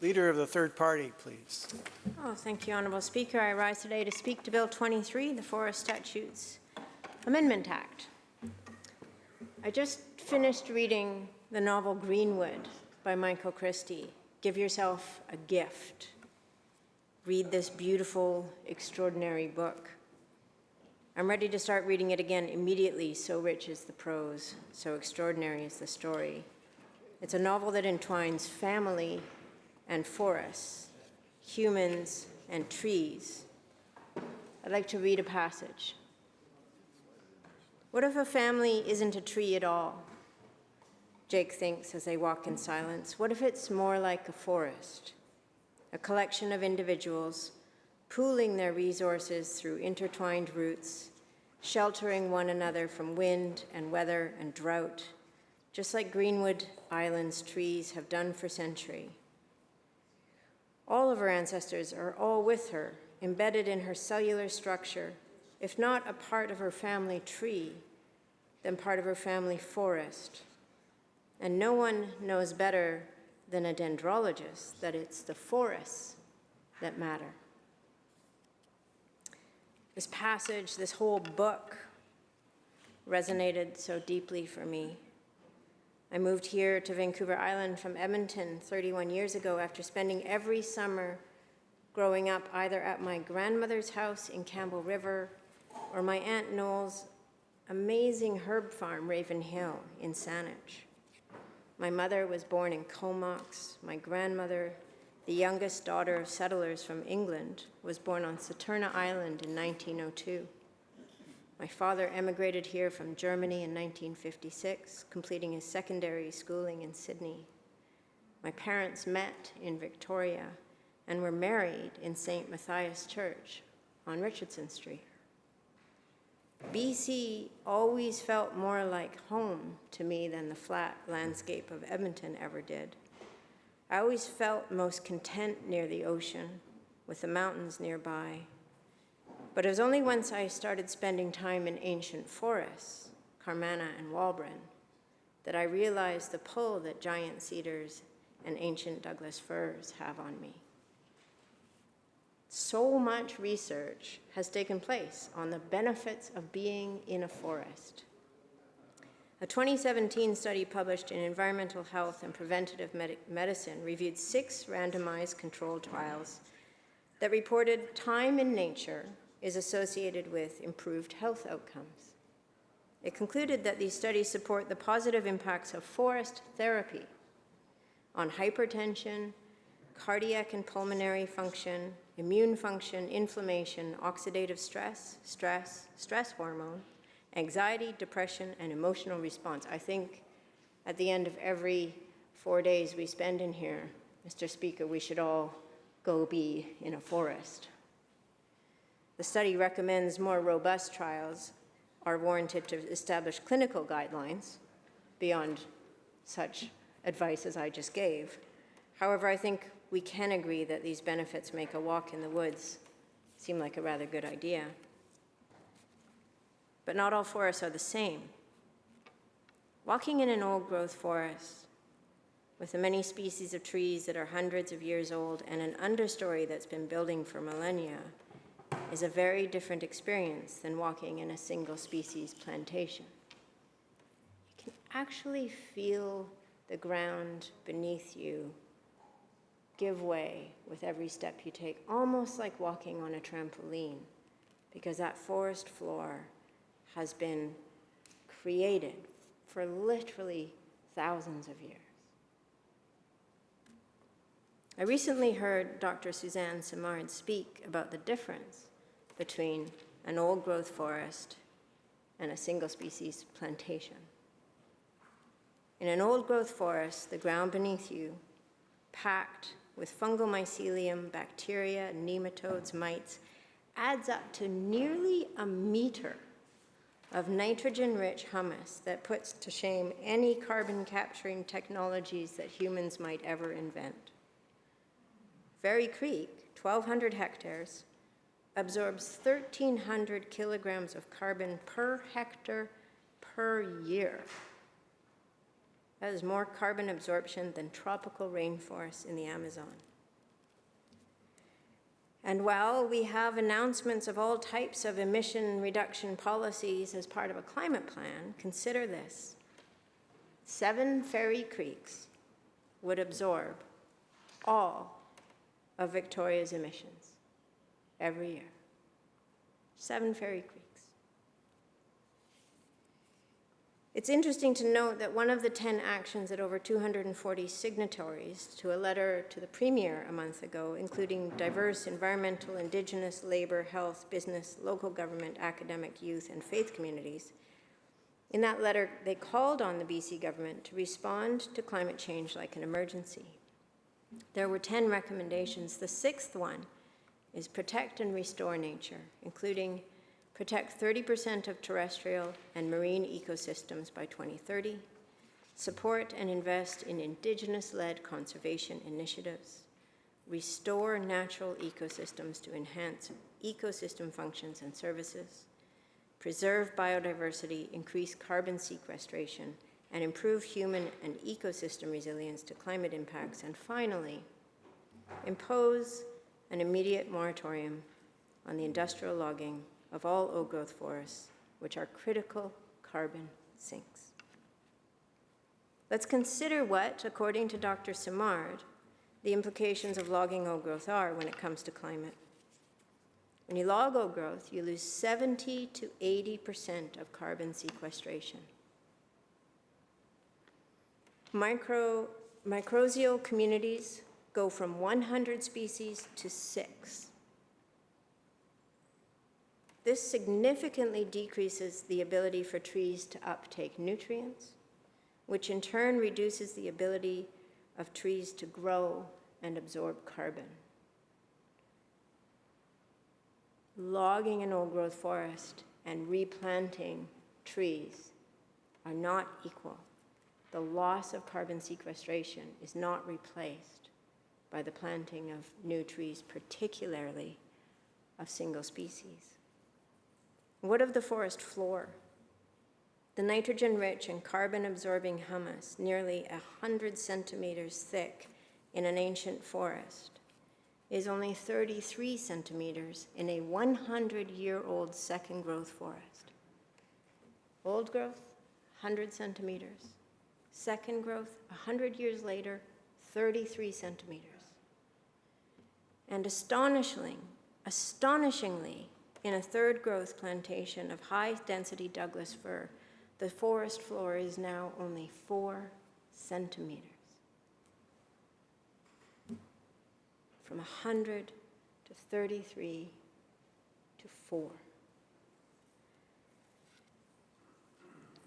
Leader of the third party, please. Oh, thank you, Honourable Speaker. I rise today to speak to Bill 23, the Forest Statutes Amendment Act. I just finished reading the novel Greenwood by Michael Christie. Give yourself a gift. Read this beautiful, extraordinary book. I'm ready to start reading it again immediately. So rich is the prose, so extraordinary is the story. It's a novel that entwines family and forests, humans and trees. I'd like to read a passage. What if a family isn't a tree at all? Jake thinks as they walk in silence. What if it's more like a forest? A collection of individuals pooling their resources through intertwined roots, sheltering one another from wind and weather and drought, just like Greenwood Island's trees have done for centuries. All of her ancestors are all with her, embedded in her cellular structure, if not a part of her family tree, then part of her family forest. And no one knows better than a dendrologist that it's the forests that matter. This passage, this whole book, resonated so deeply for me. I moved here to Vancouver Island from Edmonton 31 years ago after spending every summer growing up either at my grandmother's house in Campbell River or my Aunt Noel's amazing herb farm, Raven Hill, in Saanich. My mother was born in Comox. My grandmother, the youngest daughter of settlers from England, was born on Saturna Island in 1902. My father emigrated here from Germany in 1956, completing his secondary schooling in Sydney. My parents met in Victoria and were married in St. Matthias Church on Richardson Street. BC always felt more like home to me than the flat landscape of Edmonton ever did. I always felt most content near the ocean, with the mountains nearby. But it was only once I started spending time in ancient forests, Carmanah and Walbren, that I realized the pull that giant cedars and ancient Douglas firs have on me. So much research has taken place on the benefits of being in a forest. A 2017 study published in Environmental Health and Preventative Medicine reviewed 6 randomized controlled trials that reported time in nature is associated with improved health outcomes. It concluded that these studies support the positive impacts of forest therapy on hypertension, cardiac and pulmonary function, immune function, inflammation, oxidative stress hormone, anxiety, depression, and emotional response. I think at the end of every 4 days we spend in here, Mr. Speaker, we should all go be in a forest. The study recommends more robust trials are warranted to establish clinical guidelines beyond such advice as I just gave. However, I think we can agree that these benefits make a walk in the woods seem like a rather good idea. But not all forests are the same. Walking in an old-growth forest with the many species of trees that are hundreds of years old and an understory that's been building for millennia is a very different experience than walking in a single species plantation. You can actually feel the ground beneath you give way with every step you take, almost like walking on a trampoline, because that forest floor has been created for literally thousands of years. I recently heard Dr. Suzanne Simard speak about the difference between an old-growth forest and a single-species plantation. In an old-growth forest, the ground beneath you, packed with fungal mycelium, bacteria, nematodes, mites, adds up to nearly a meter of nitrogen-rich humus that puts to shame any carbon-capturing technologies that humans might ever invent. Fairy Creek, 1,200 hectares, absorbs 1,300 kilograms of carbon per hectare per year. That is more carbon absorption than tropical rainforests in the Amazon. And while we have announcements of all types of emission reduction policies as part of a climate plan, consider this. 7 Fairy Creeks would absorb all of Victoria's emissions every year. 7 Fairy Creeks. It's interesting to note that one of the 10 actions that over 240 signatories to a letter to the Premier a month ago, including diverse environmental, Indigenous, labor, health, business, local government, academic, youth, and faith communities, in that letter, they called on the BC government to respond to climate change like an emergency. There were 10 recommendations. The 6th one is protect and restore nature, including protect 30% of terrestrial and marine ecosystems by 2030, support and invest in Indigenous-led conservation initiatives, restore natural ecosystems to enhance ecosystem functions and services, preserve biodiversity, increase carbon sequestration, and improve human and ecosystem resilience to climate impacts, and finally, impose an immediate moratorium on the industrial logging of all old-growth forests, which are critical carbon sinks. Let's consider what, according to Dr. Simard, the implications of logging old growth are when it comes to climate. When you log old growth, you lose 70 to 80% of carbon sequestration. Mycorrhizal communities go from 100 species to 6. This significantly decreases the ability for trees to uptake nutrients, which in turn reduces the ability of trees to grow and absorb carbon. Logging an old-growth forest and replanting trees are not equal. The loss of carbon sequestration is not replaced by the planting of new trees, particularly of single species. What of the forest floor? The nitrogen-rich and carbon-absorbing humus, nearly 100 centimeters thick in an ancient forest, is only 33 centimeters in a 100-year-old second-growth forest. Old growth, 100 centimeters. Second growth, 100 years later, 33 centimeters. And astonishingly, in a third growth plantation of high-density Douglas fir, the forest floor is now only 4 centimeters. From 100 to 33 to 4.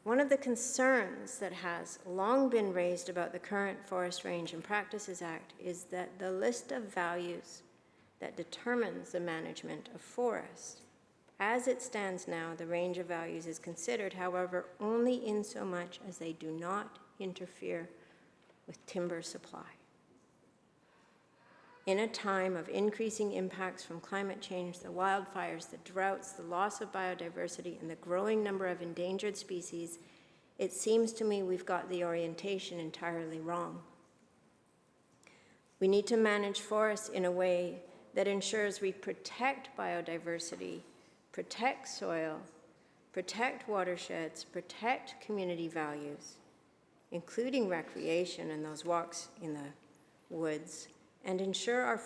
One of the concerns that has long been raised about the current Forest Range and Practices Act is that the list of values that determines the management of forests, as it stands now, the range of values is considered, however, only in so much as they do not interfere with timber supply. In a time of increasing impacts from climate change, the wildfires, the droughts, the loss of biodiversity, and the growing number of endangered species, it seems to me we've got the orientation entirely wrong. We need to manage forests in a way that ensures we protect biodiversity, protect soil, protect watersheds, protect community values, including recreation and those walks in the woods, and ensure our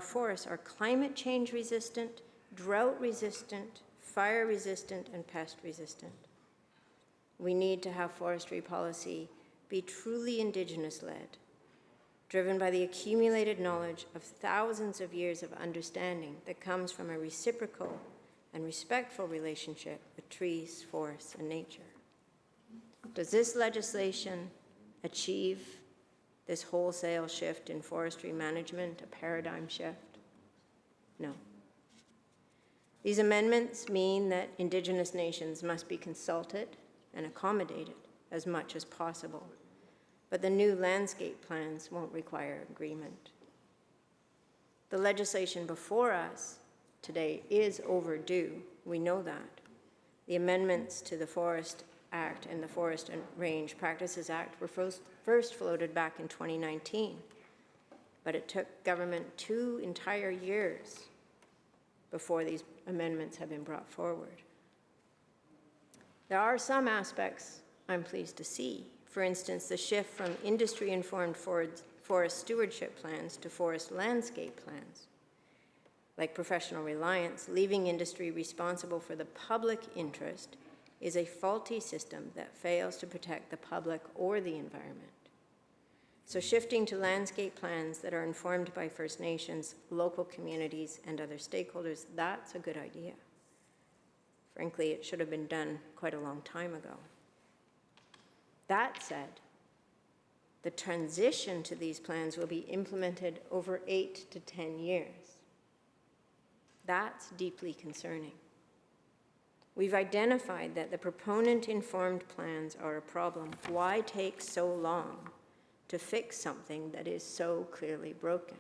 forests are climate change resistant, drought resistant, fire resistant, and pest resistant. We need to have forestry policy be truly Indigenous-led, driven by the accumulated knowledge of thousands of years of understanding that comes from a reciprocal and respectful relationship with trees, forests, and nature. Does this legislation achieve this wholesale shift in forestry management, a paradigm shift? No. These amendments mean that Indigenous nations must be consulted and accommodated as much as possible, but the new landscape plans won't require agreement. The legislation before us today is overdue. We know that. The amendments to the Forest Act and the Forest and Range Practices Act were first floated back in 2019, but it took government 2 entire years before these amendments have been brought forward. There are some aspects I'm pleased to see. For instance, the shift from industry-informed forest stewardship plans to forest landscape plans, like professional reliance, leaving industry responsible for the public interest, is a faulty system that fails to protect the public or the environment. So shifting to landscape plans that are informed by First Nations, local communities, and other stakeholders, that's a good idea. Frankly, it should have been done quite a long time ago. That said, the transition to these plans will be implemented over 8 to 10 years. That's deeply concerning. We've identified that the proponent-informed plans are a problem. Why take so long to fix something that is so clearly broken?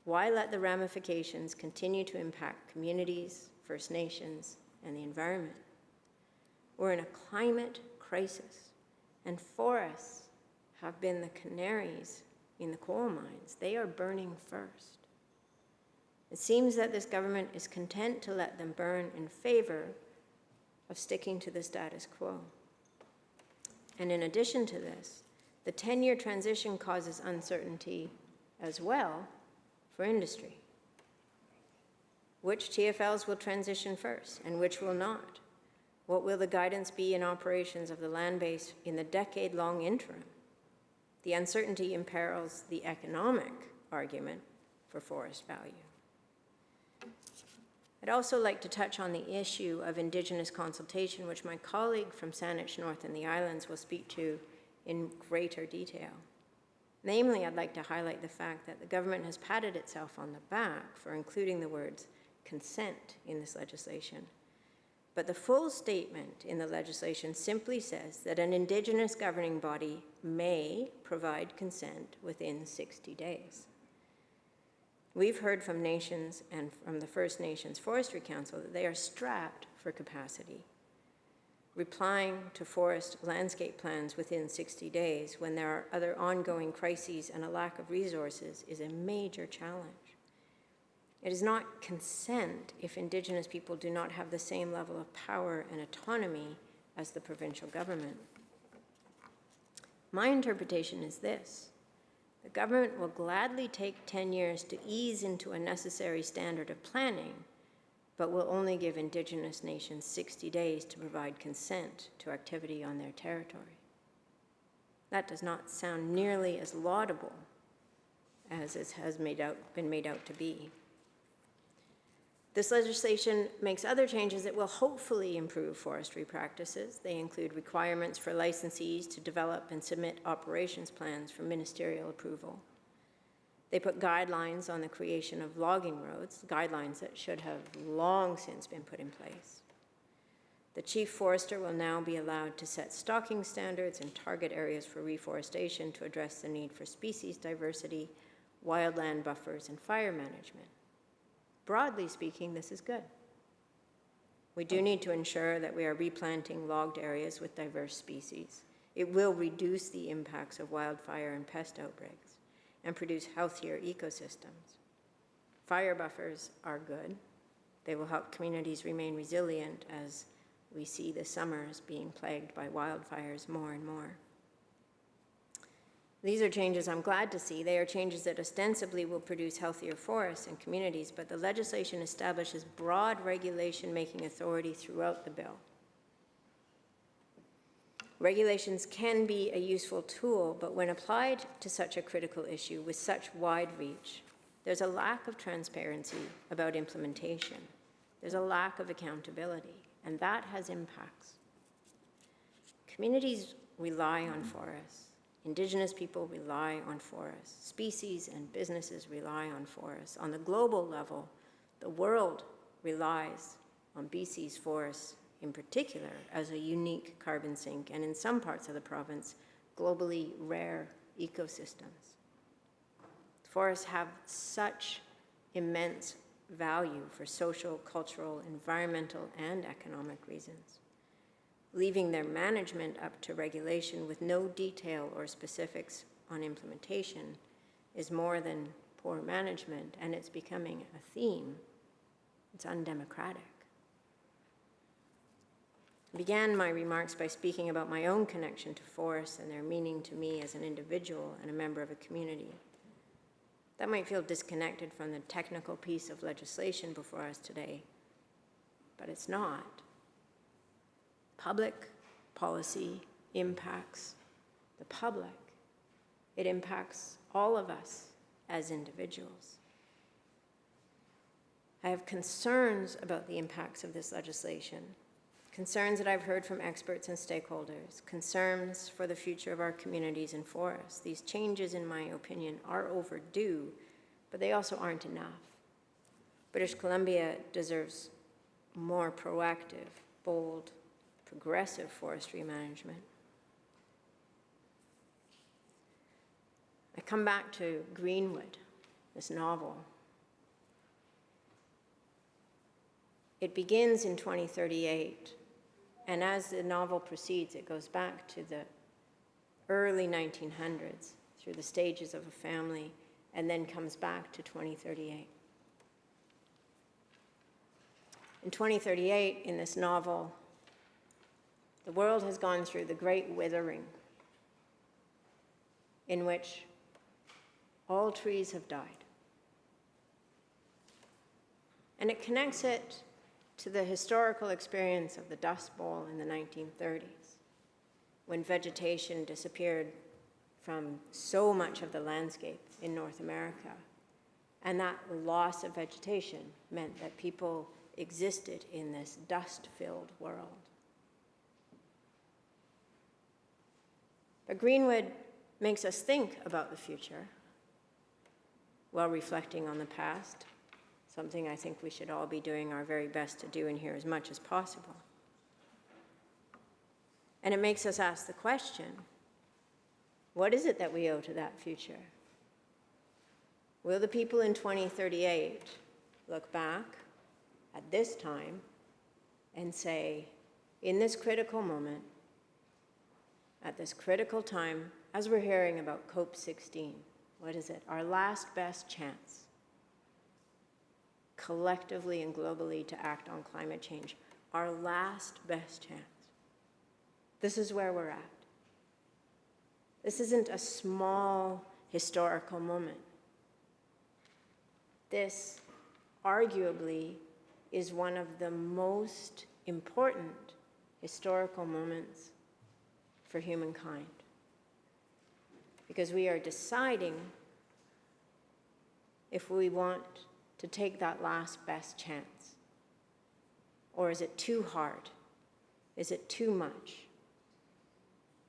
Why let the ramifications continue to impact communities, First Nations, and the environment? We're in a climate crisis, and forests have been the canaries in the coal mines. They are burning first. It seems that this government is content to let them burn in favor of sticking to the status quo. And in addition to this, the 10-year transition causes uncertainty as well for industry. Which TFLs will transition first and which will not? What will the guidance be in operations of the land base in the decade-long interim? The uncertainty imperils the economic argument for forest value. I'd also like to touch on the issue of Indigenous consultation, which my colleague from Saanich North and the Islands will speak to in greater detail. Namely, I'd like to highlight the fact that the government has patted itself on the back for including the words consent in this legislation. But the full statement in the legislation simply says that an Indigenous governing body may provide consent within 60 days. We've heard from nations and from the First Nations Forestry Council that they are strapped for capacity. Replying to forest landscape plans within 60 days when there are other ongoing crises and a lack of resources is a major challenge. It is not consent if Indigenous people do not have the same level of power and autonomy as the provincial government. My interpretation is this: the government will gladly take 10 years to ease into a necessary standard of planning, but will only give Indigenous nations 60 days to provide consent to activity on their territory. That does not sound nearly as laudable as it has been made out to be. This legislation makes other changes that will hopefully improve forestry practices. They include requirements for licensees to develop and submit operations plans for ministerial approval. They put guidelines on the creation of logging roads, guidelines that should have long since been put in place. The chief forester will now be allowed to set stocking standards and target areas for reforestation to address the need for species diversity, wildland buffers, and fire management. Broadly speaking, this is good. We do need to ensure that we are replanting logged areas with diverse species. It will reduce the impacts of wildfire and pest outbreaks and produce healthier ecosystems. Fire buffers are good. They will help communities remain resilient as we see the summers being plagued by wildfires more and more. These are changes I'm glad to see. They are changes that ostensibly will produce healthier forests and communities, but the legislation establishes broad regulation-making authority throughout the bill. Regulations can be a useful tool, but when applied to such a critical issue with such wide reach, there's a lack of transparency about implementation. There's a lack of accountability, and that has impacts. Communities rely on forests. Indigenous people rely on forests. Species and businesses rely on forests. On the global level, the world relies on BC's forests in particular as a unique carbon sink, and in some parts of the province, globally rare ecosystems. Forests have such immense value for social, cultural, environmental, and economic reasons. leaving their management up to regulation with no detail or specifics on implementation is more than poor management, and it's becoming a theme. It's undemocratic. I began my remarks by speaking about my own connection to forests and their meaning to me as an individual and a member of a community. That might feel disconnected from the technical piece of legislation before us today, but it's not. Public policy impacts the public. It impacts all of us as individuals. I have concerns about the impacts of this legislation, concerns that I've heard from experts and stakeholders, concerns for the future of our communities and forests. These changes, in my opinion, are overdue, but they also aren't enough. British Columbia deserves more proactive, bold, progressive forestry management. I come back to Greenwood, this novel. It begins in 2038, and as the novel proceeds, it goes back to the early 1900s, through the stages of a family, and then comes back to 2038. In 2038, in this novel, the world has gone through the great withering, in which all trees have died. And it connects it to the historical experience of the Dust Bowl in the 1930s, when vegetation disappeared from so much of the landscape in North America. And that loss of vegetation meant that people existed in this dust-filled world. But Greenwood makes us think about the future while reflecting on the past, something I think we should all be doing our very best to do in here as much as possible. And it makes us ask the question, what is it that we owe to that future? Will the people in 2038 look back at this time and say, in this critical moment, at this critical time, as we're hearing about COP16, what is it? Our last best chance, collectively and globally, to act on climate change. Our last best chance. This is where we're at. This isn't a small historical moment. This, arguably, is one of the most important historical moments for humankind. Because we are deciding if we want to take that last best chance. Or is it too hard? Is it too much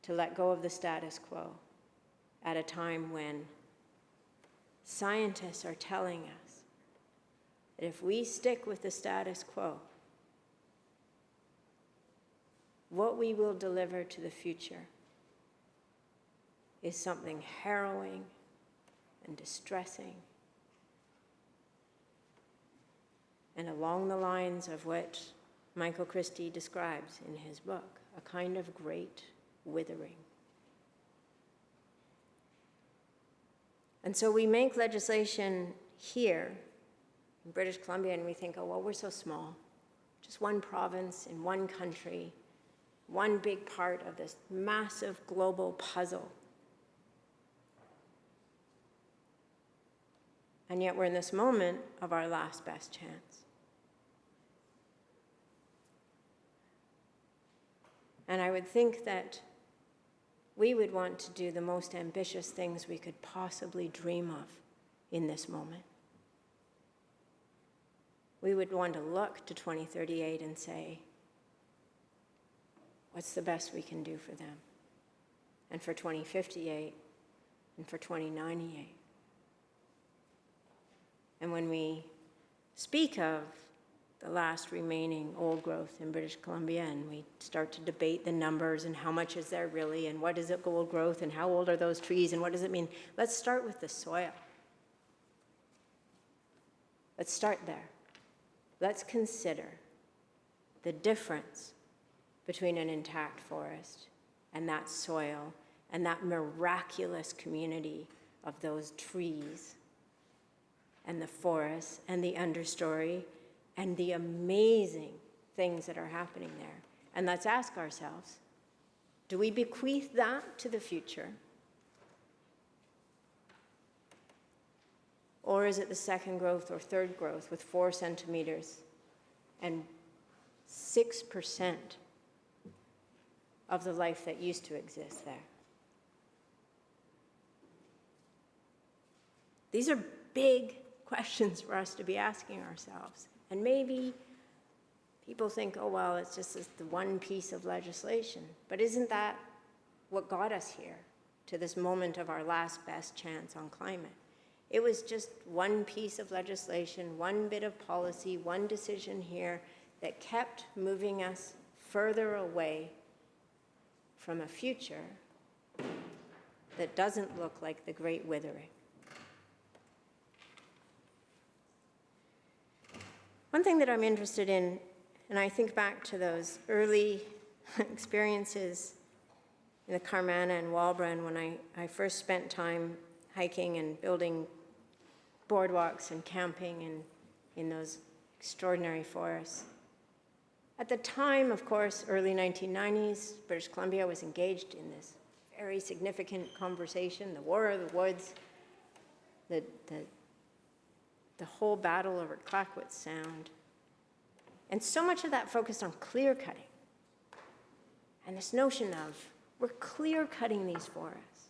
to let go of the status quo at a time when scientists are telling us that if we stick with the status quo, what we will deliver to the future is something harrowing and distressing, and along the lines of what Michael Christie describes in his book, a kind of great withering. And so we make legislation here in British Columbia, and we think, oh, well, we're so small. Just one province in one country, one big part of this massive global puzzle. And yet we're in this moment of our last best chance. And I would think that we would want to do the most ambitious things we could possibly dream of in this moment. We would want to look to 2038 and say, what's the best we can do for them? And for 2058, and for 2098. And when we speak of the last remaining old growth in British Columbia, and we start to debate the numbers and how much is there really, and what is it old growth, and how old are those trees, and what does it mean? Let's start with the soil. Let's start there. Let's consider the difference between an intact forest and that soil and that miraculous community of those trees and the forests and the understory and the amazing things that are happening there. And let's ask ourselves, do we bequeath that to the future? Or is it the second growth or third growth with 4 centimeters and 6% of the life that used to exist there? These are big questions for us to be asking ourselves. And maybe people think, oh, well, it's just the one piece of legislation. But isn't that what got us here, to this moment of our last best chance on climate? It was just one piece of legislation, one bit of policy, one decision here that kept moving us further away from a future that doesn't look like the great withering. One thing that I'm interested in, and I think back to those early experiences in the Carmanah and Walbra, when I first spent time hiking and building boardwalks and camping in those extraordinary forests. At the time, of course, early 1990s, British Columbia was engaged in this very significant conversation, the War of the Woods, the whole battle over Clayoquot Sound. And so much of that focused on clear cutting. And this notion of, we're clear cutting these forests.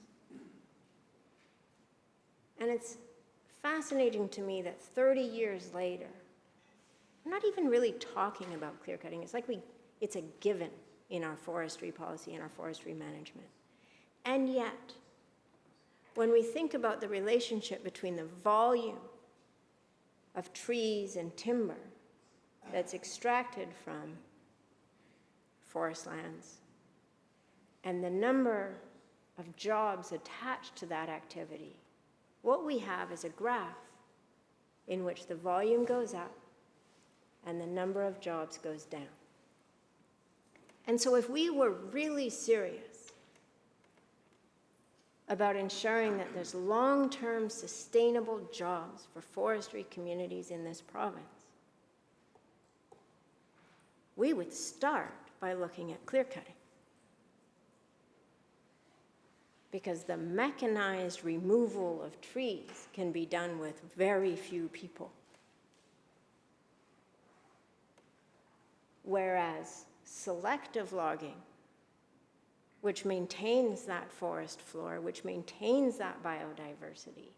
And it's fascinating to me that 30 years later, we're not even really talking about clear cutting. It's like it's a given in our forestry policy and our forestry management. And yet, when we think about the relationship between the volume of trees and timber that's extracted from forest lands and the number of jobs attached to that activity, what we have is a graph in which the volume goes up and the number of jobs goes down. And so if we were really serious about ensuring that there's long-term sustainable jobs for forestry communities in this province, we would start by looking at clear cutting. Because the mechanized removal of trees can be done with very few people. Whereas selective logging, which maintains that forest floor, which maintains that biodiversity,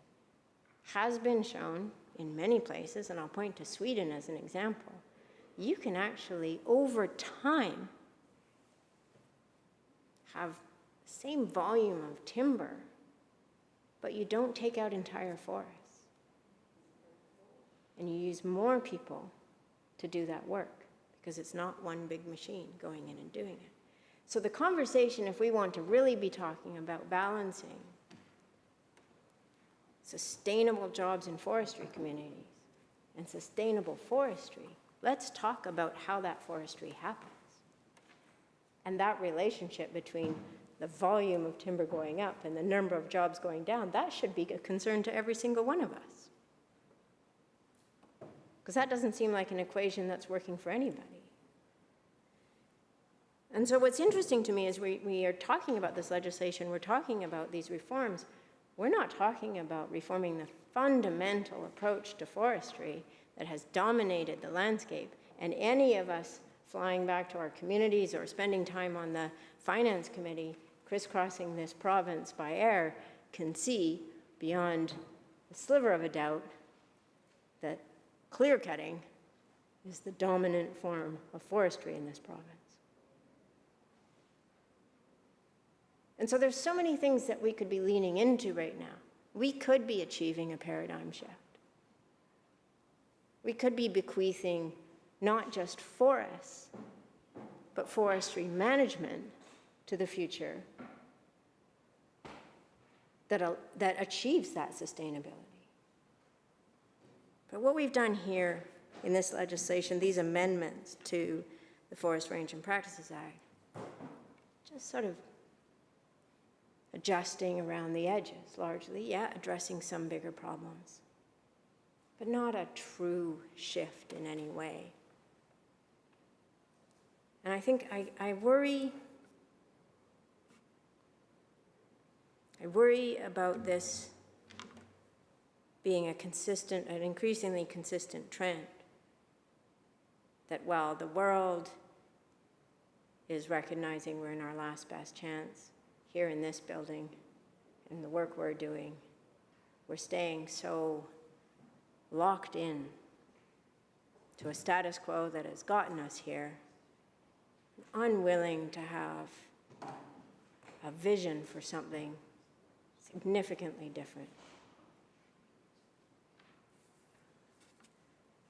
has been shown in many places, and I'll point to Sweden as an example, you can actually, over time, have the same volume of timber, but you don't take out entire forests. And you use more people to do that work, because it's not one big machine going in and doing it. So the conversation, if we want to really be talking about balancing sustainable jobs in forestry communities and sustainable forestry, let's talk about how that forestry happens. And that relationship between the volume of timber going up and the number of jobs going down, that should be a concern to every single one of us. Because that doesn't seem like an equation that's working for anybody. And so what's interesting to me is we are talking about this legislation, we're talking about these reforms. We're not talking about reforming the fundamental approach to forestry that has dominated the landscape. And any of us flying back to our communities or spending time on the finance committee crisscrossing this province by air can see beyond a sliver of a doubt that clear cutting is the dominant form of forestry in this province. And so there's so many things that we could be leaning into right now. We could be achieving a paradigm shift. We could be bequeathing not just forests, but forestry management to the future that achieves that sustainability. But what we've done here in this legislation, these amendments to the Forest Range and Practices Act, just sort of adjusting around the edges, largely, yeah, addressing some bigger problems, but not a true shift in any way. And I think I worry about this being an increasingly consistent trend, that while the world is recognizing we're in our last best chance here in this building, in the work we're doing, we're staying so locked in to a status quo that has gotten us here, unwilling to have a vision for something significantly different.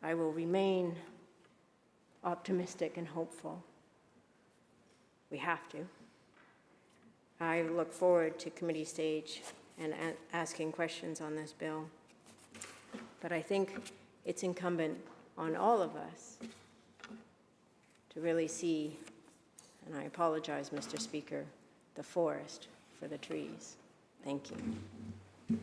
I will remain optimistic and hopeful. We have to. I look forward to committee stage and asking questions on this bill. But I think it's incumbent on all of us to really see, and I apologize, Mr. Speaker, the forest for the trees. Thank you.